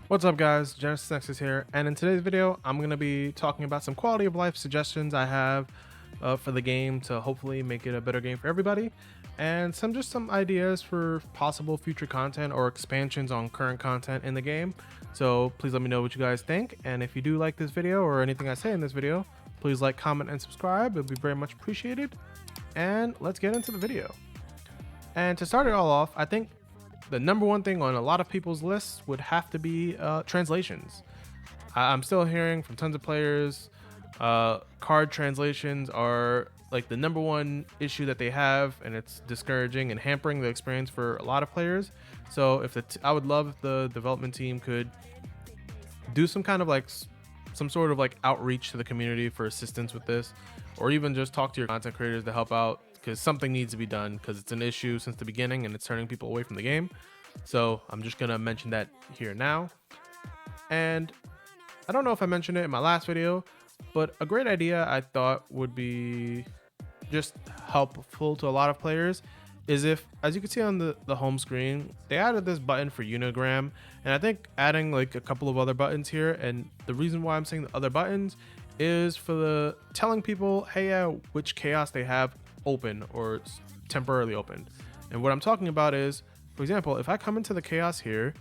What's up guys, GenesisNexus here, and in today's video I'm going to be talking about some quality of life suggestions I have for the game to hopefully make it a better game for everybody, and some ideas for possible future content or expansions on current content in the game. So please let me know what you guys think, and if you do like this video or anything I say in this video, please like, comment, and subscribe. It would be very much appreciated, and let's get into the video. And to start it all off, I think the number one thing on a lot of people's lists would have to be translations. I'm still hearing from tons of players, card translations are like the number one issue that they have, and it's discouraging and hampering the experience for a lot of players. So if I would love if the development team could do some kind of like some sort of like outreach to the community for assistance with this, or even just talk to your content creators to help out, because something needs to be done, because it's an issue since the beginning and it's turning people away from the game. So I'm just gonna mention that here now. And I don't know if I mentioned it in my last video, but a great idea I thought would be just helpful to a lot of players is if, as you can see on the home screen, they added this button for Unigram, and I think adding like a couple of other buttons here. And the reason why I'm saying the other buttons is for the telling people, hey, which chaos they have open or temporarily open. And what I'm talking about is, for example, if I come into the chaos here,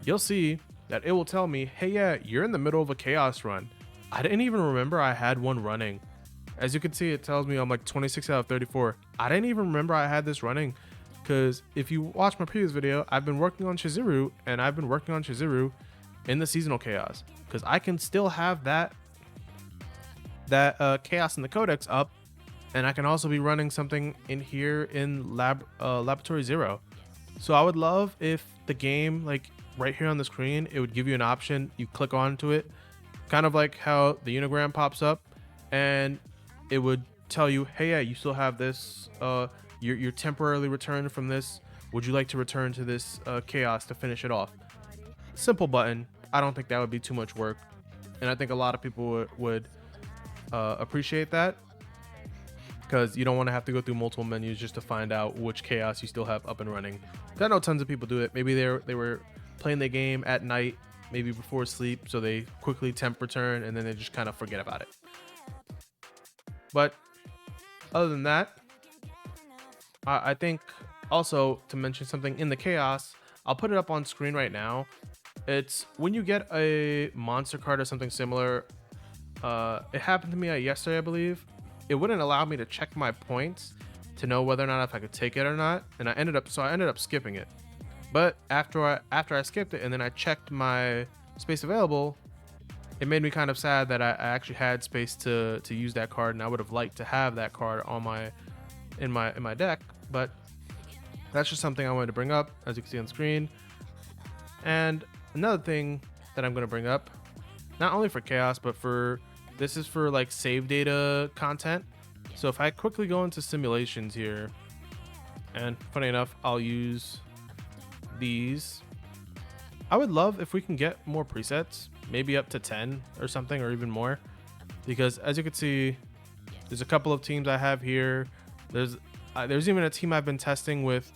you'll see that it will tell me, hey, yeah, you're in the middle of a chaos run. I didn't even remember I had one running. As you can see, it tells me I'm like 26 out of 34. I didn't even remember I had this running, because if you watch my previous video, I've been working on Shizuru, and I've been working on Shizuru in the seasonal chaos, because I can still have that chaos in the codex up, and I can also be running something in here in laboratory 0. So I would love if the game, like right here on the screen, it would give you an option. You click onto it, kind of like how the Unigram pops up, and it would tell you, hey, yeah, you still have this, you're temporarily returned from this. Would you like to return to this chaos to finish it off? Simple button. I don't think that would be too much work, and I think a lot of people would appreciate that, because you don't want to have to go through multiple menus just to find out which chaos you still have up and running. I know tons of people do it. Maybe they were playing the game at night, maybe before sleep, so they quickly temp return and then they just kind of forget about it. But other than that, I think also to mention something in the chaos, I'll put it up on screen right now. It's when you get a monster card or something similar. It happened to me yesterday, I believe. It wouldn't allow me to check my points to know whether or not if I could take it or not, and I ended up skipping it. But after I skipped it and then I checked my space available, it made me kind of sad that I actually had space to use that card, and I would have liked to have that card on in my deck. But that's just something I wanted to bring up, as you can see on screen. And another thing that I'm going to bring up, not only for chaos, but this is for like save data content. So if I quickly go into simulations here, and funny enough, I'll use these. I would love if we can get more presets, maybe up to 10 or something, or even more, because as you can see, there's a couple of teams I have here. There's even a team I've been testing with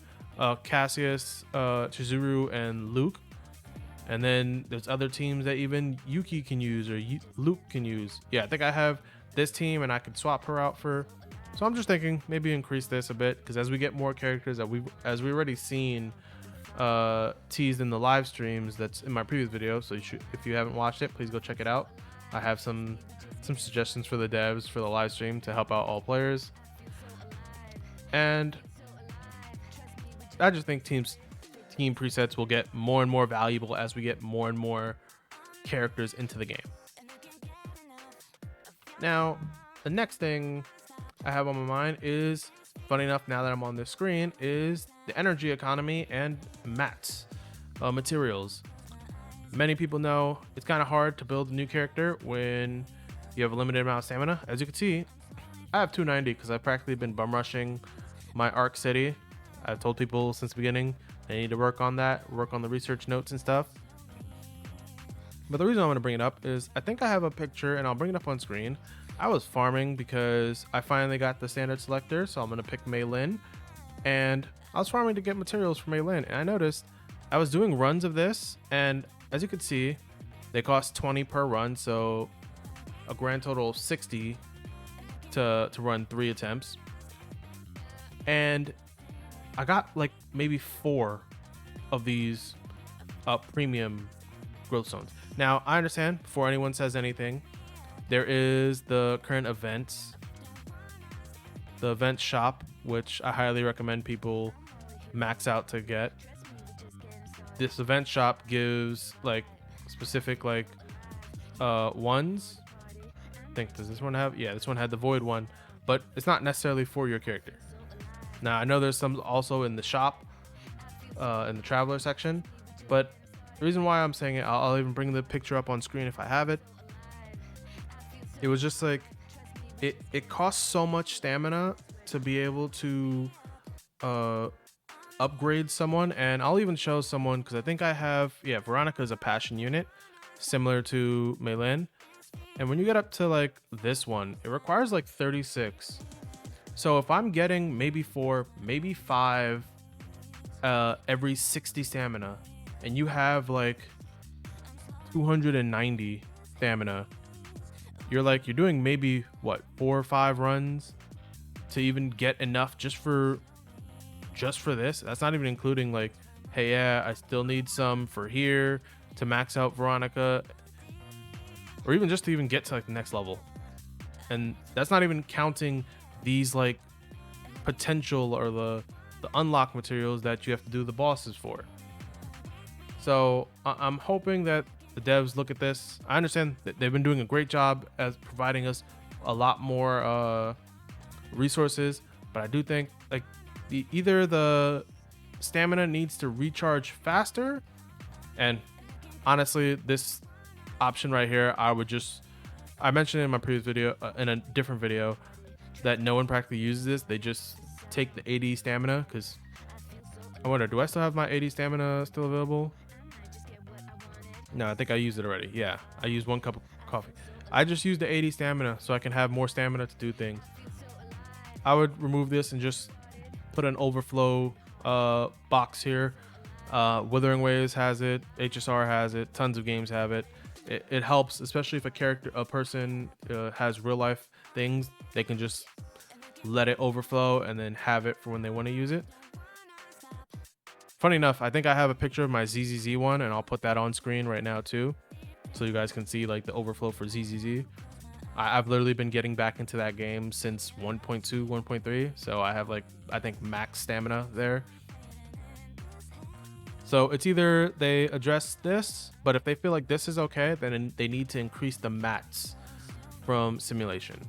Cassius, Chizuru, and Luke. And then there's other teams that even Yuki can use, or Luke can use. Yeah, I think I have this team and I could swap her out for. So I'm just thinking maybe increase this a bit, because as we get more characters that we've already seen teased in the live streams that's in my previous video. So if you haven't watched it, please go check it out. I have some suggestions for the devs for the live stream to help out all players. And I just think team presets will get more and more valuable as we get more and more characters into the game. Now, the next thing I have on my mind is, funny enough, now that I'm on this screen, is the energy economy and mats, materials. Many people know it's kind of hard to build a new character when you have a limited amount of stamina. As you can see, I have 290 because I've practically been bum rushing my Arc City. I've told people since the beginning I need to work on that, work on the research notes and stuff. But the reason I want to bring it up is I think I have a picture, and I'll bring it up on screen. I was farming because I finally got the standard selector, so I'm going to pick Mei Lin. And I was farming to get materials for Mei Lin, and I noticed I was doing runs of this, and as you can see, they cost 20 per run, so a grand total of 60 to run 3 attempts. And I got like maybe 4 of these premium growth zones. Now, I understand, before anyone says anything, there is the current events, the event shop, which I highly recommend people max out to get. This event shop gives like specific like ones. I think, does this one have? Yeah, this one had the void one, but it's not necessarily for your character. Now, I know there's some also in the shop, in the traveler section, but the reason why I'm saying it, I'll even bring the picture up on screen if I have it. It was just like, it costs so much stamina to be able to upgrade someone, and I'll even show someone, because I think I have, yeah, Veronica is a passion unit similar to Meilin, and when you get up to like this one, it requires like 36. So if I'm getting maybe 4, maybe 5 every 60 stamina, and you have like 290 stamina, you're doing maybe what, 4 or 5 runs to even get enough just for this. That's not even including like, hey, yeah, I still need some for here to max out Veronica, or even just to even get to like the next level. And that's not even counting these like potential or the unlock materials that you have to do the bosses for. So I'm hoping that the devs look at this. I understand that they've been doing a great job as providing us a lot more resources, but I do think like either the stamina needs to recharge faster, and honestly, this option right here, I mentioned it in my previous video, in a different video, that no one practically uses this. They just take the 80 stamina, because I wonder, do I still have my 80 stamina still available? No, I think I used it already. Yeah, I used 1 cup of coffee. I just used the 80 stamina so I can have more stamina to do things. I would remove this and just put an overflow box here. Withering Waves has it, HSR has it, tons of games have it. It helps, especially if a person has real life things, they can just let it overflow and then have it for when they want to use it. Funny enough, I think I have a picture of my ZZZ one, and I'll put that on screen right now too, so you guys can see like the overflow for ZZZ. I've literally been getting back into that game since 1.2, 1.3, so I have like, I think, max stamina there. So it's either they address this, but if they feel like this is okay, then they need to increase the mats from simulation.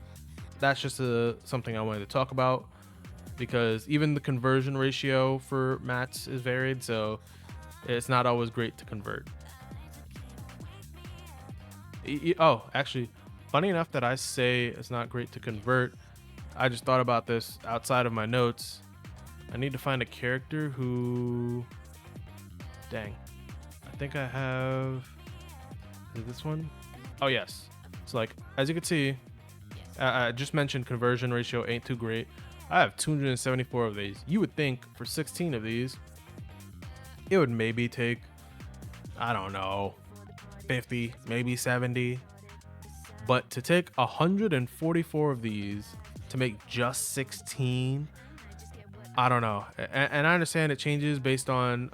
That's just something I wanted to talk about, because even the conversion ratio for mats is varied, so it's not always great to convert. Oh, actually, funny enough that I say it's not great to convert, I just thought about this outside of my notes. I need to find a character who... Dang. I think I have... Is it this one? Oh, yes. So, like, as you can see, I just mentioned conversion ratio ain't too great. I have 274 of these. You would think for 16 of these, it would maybe take, I don't know, 50, maybe 70. But to take 144 of these to make just 16, I don't know. And I understand it changes based on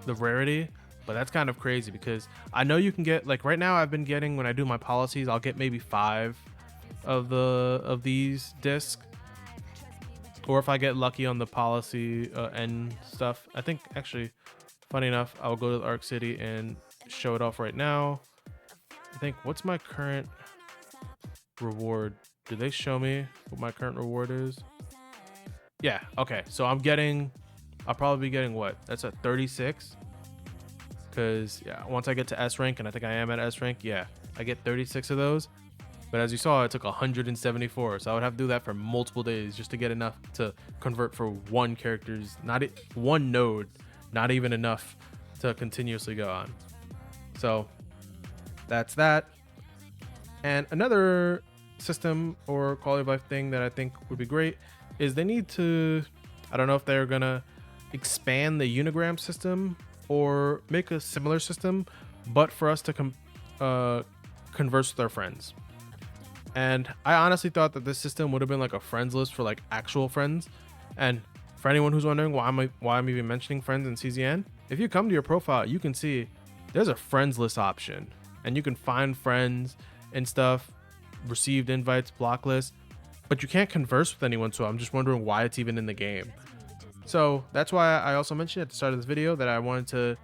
the rarity, but that's kind of crazy, because I know you can get, like right now I've been getting, when I do my policies, I'll get maybe 5 of these discs, or if I get lucky on the policy end stuff. I think, actually, funny enough, I'll go to the Arc City and show it off right now. I think, what's my current reward? Do they show me what my current reward is? Yeah, okay, so I'll probably be getting what? That's at 36. Because yeah, once I get to S rank, and I think I am at S rank, yeah, I get 36 of those. But as you saw, it took 174, so I would have to do that for multiple days just to get enough to convert for one character's, one node, not even enough to continuously go on. So that's that. And another system or quality of life thing that I think would be great is they need to, I don't know if they're gonna expand the Unigram system or make a similar system, but for us to converse with our friends. And I honestly thought that this system would have been like a friends list for like actual friends. And for anyone who's wondering why I'm even mentioning friends in CZN, if you come to your profile, you can see there's a friends list option, and you can find friends and stuff, received invites, block lists, but you can't converse with anyone. So I'm just wondering why it's even in the game. So that's why I also mentioned at the start of this video that I wanted to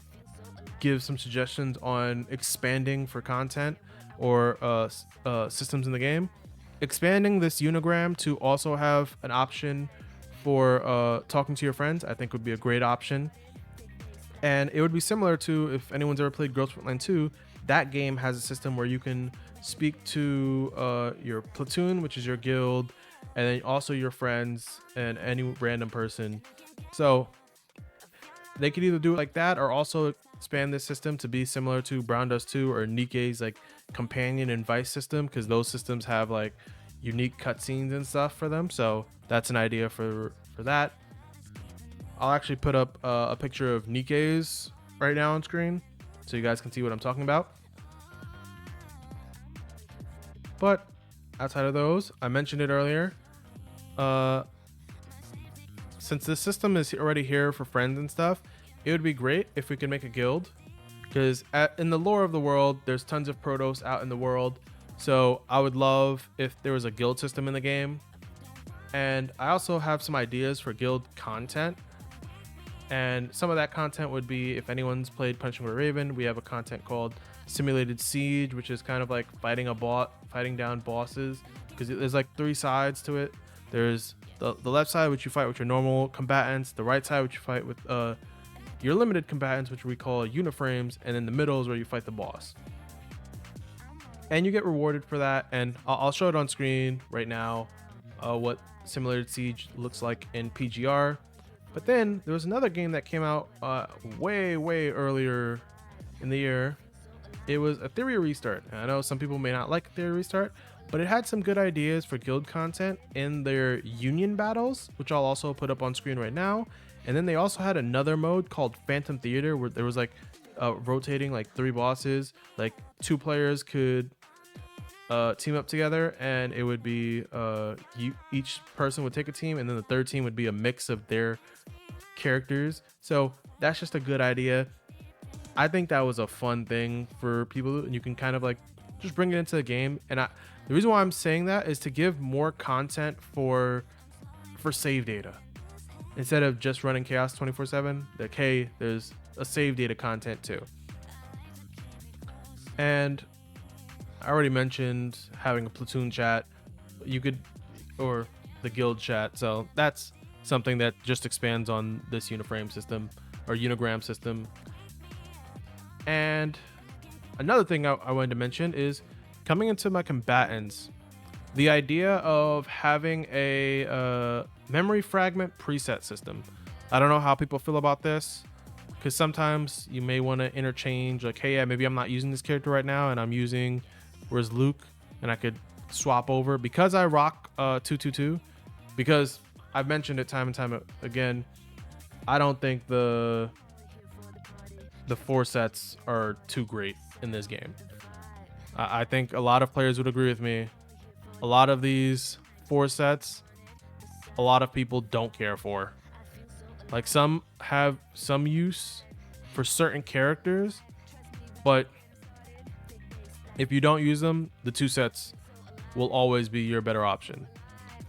give some suggestions on expanding for content or systems in the game. Expanding this Unigram to also have an option for talking to your friends, I think would be a great option. And it would be similar to, if anyone's ever played Girls Frontline 2, that game has a system where you can speak to your platoon, which is your guild, and then also your friends and any random person. So they could either do it like that or also expand this system to be similar to Brown Dust 2 or Nikke's like companion and vice system, because those systems have like unique cutscenes and stuff for them. So that's an idea for that. I'll actually put up a picture of Nikke's right now on screen so you guys can see what I'm talking about. But outside of those, I mentioned it earlier, since this system is already here for friends and stuff, it would be great if we could make a guild, because in the lore of the world, there's tons of Protoss out in the world. So I would love if there was a guild system in the game. And I also have some ideas for guild content. And some of that content would be, if anyone's played Punishing Gray Raven, we have a content called Simulated Siege, which is kind of like fighting down bosses, because there's like 3 sides to it. There's the left side, which you fight with your normal combatants, the right side, which you fight with your limited combatants, which we call uniframes, and then the middle is where you fight the boss. And you get rewarded for that, and I'll show it on screen right now what Simulated Siege looks like in PGR. But then there was another game that came out way earlier in the year. It was a Theory Restart. And I know some people may not like Theory Restart, but it had some good ideas for guild content in their union battles, which I'll also put up on screen right now. And then they also had another mode called Phantom Theater, where there was like rotating like 3 bosses, like 2 players could team up together, and it would be each person would take a team, and then the third team would be a mix of their characters. So that's just a good idea. I think that was a fun thing for people, and you can kind of like just bring it into the game. And the reason why I'm saying that is to give more content for save data instead of just running chaos 24/7. Like, hey, there's a save data content too. And I already mentioned having a platoon chat, or the guild chat. So that's something that just expands on this uniframe system or unigram system. And another thing I wanted to mention is coming into my combatants, the idea of having a memory fragment preset system. I don't know how people feel about this, because sometimes you may want to interchange, like, hey, yeah, maybe I'm not using this character right now and I'm using, where's Luke, and I could swap over. Because I rock 222, because I've mentioned it time and time again, I don't think the 4 sets are too great in this game. I think a lot of players would agree with me. A lot of these 4 sets, a lot of people don't care for. Like, some have some use for certain characters, but if you don't use them, the 2 sets will always be your better option.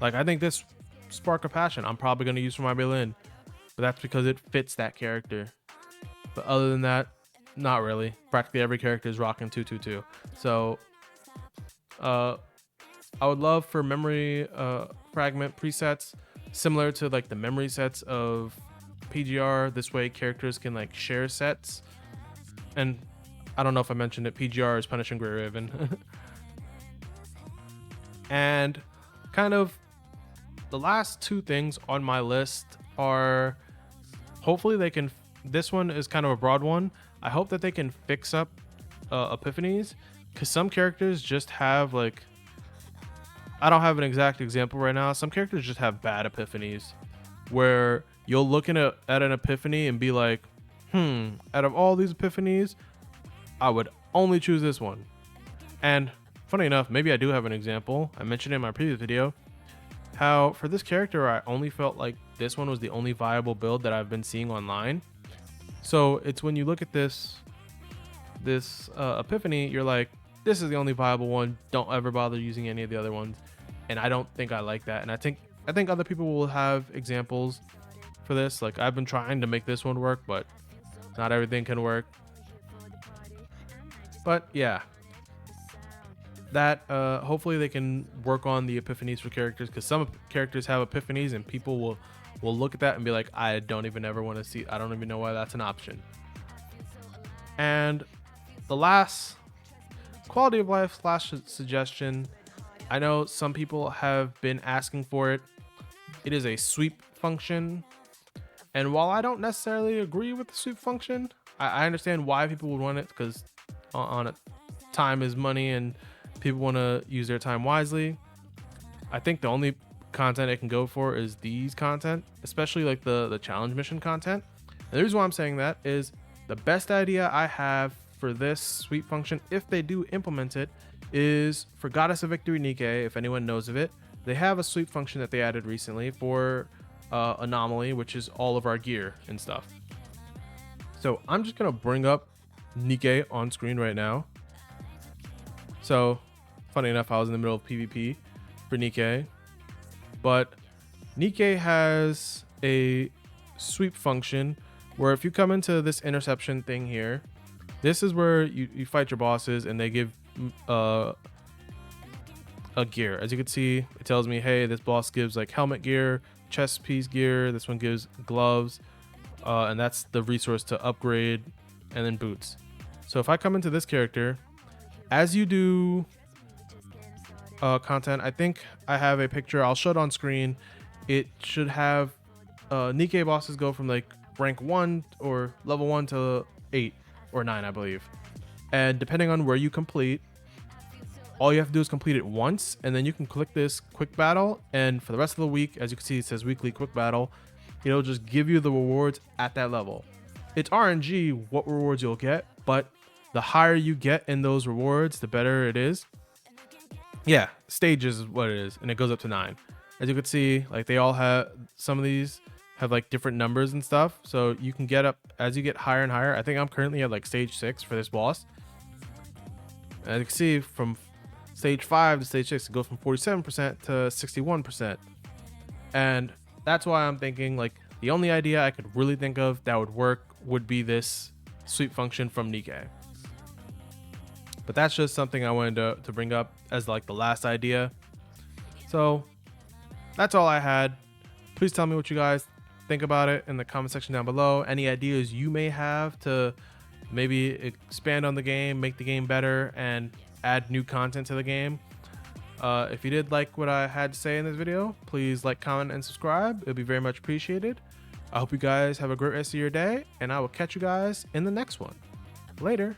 Like, I think this Spark of Passion I'm probably going to use for my Berlin, but that's because it fits that character. But other than that, not really. Practically every character is rocking 222. So I would love for memory fragment presets similar to like the memory sets of PGR. This way characters can like share sets. And I don't know if I mentioned it, PGR is Punishing Gray Raven. And kind of the last 2 things on my list are, hopefully they can, this one is kind of a broad one. I hope that they can fix up Epiphanies, because some characters just have like, I don't have an exact example right now. Some characters just have bad Epiphanies, where you'll look at an Epiphany and be like, out of all these Epiphanies, I would only choose this one. And funny enough, maybe I do have an example. I mentioned in my previous video how for this character, I only felt like this one was the only viable build that I've been seeing online. So it's when you look at this Epiphany, you're like, this is the only viable one. Don't ever bother using any of the other ones. And I don't think I like that. And I think other people will have examples for this. Like, I've been trying to make this one work, but not everything can work. But yeah, that hopefully they can work on the Epiphanies for characters, because some characters have Epiphanies and people will look at that and be like, I don't even ever want to see, I don't even know why that's an option. And the last quality of life / suggestion, I know some people have been asking for it. It is a sweep function. And while I don't necessarily agree with the sweep function, I understand why people would want it, because on it, time is money and people want to use their time wisely. I think the only content it can go for is these content, especially like the challenge mission content. And the reason why I'm saying that is the best idea I have for this sweep function, if they do implement it, is for Goddess of Victory Nikke. If anyone knows of it, they have a sweep function that they added recently for Anomaly, which is all of our gear and stuff. So I'm just gonna bring up Nikke on screen right now. So funny enough, I was in the middle of PvP for Nikke, but Nikke has a sweep function where if you come into this interception thing here, this is where you fight your bosses and they give a gear. As you can see, it tells me, hey, this boss gives like helmet gear, chest piece gear, this one gives gloves, and that's the resource to upgrade, and then boots. So if I come into this character, as you do content, I think I have a picture, I'll show it on screen. It should have Nikke bosses go from like rank 1 or level 1 to 8 or 9, I believe. And depending on where you complete, all you have to do is complete it once, and then you can click this quick battle, and for the rest of the week, as you can see, it says weekly quick battle. It'll just give you the rewards at that level. It's RNG what rewards you'll get, but the higher you get in those rewards, the better it is. Yeah, stages is what it is, and it goes up to 9. As you can see, like they all have, some of these have like different numbers and stuff, so you can get up as you get higher and higher. I think I'm currently at like stage 6 for this boss. As you can see, from stage 5 to stage 6, it goes from 47% to 61%. And that's why I'm thinking like the only idea I could really think of that would work would be this sweep function from Nikke. But that's just something I wanted to bring up as like the last idea. So that's all I had. Please tell me what you guys think about it in the comment section down below. Any ideas you may have to maybe expand on the game, make the game better, and add new content to the game. If you did like what I had to say in this video, please like, comment, and subscribe. It'll be very much appreciated. I hope you guys have a great rest of your day, and I will catch you guys in the next one. Later.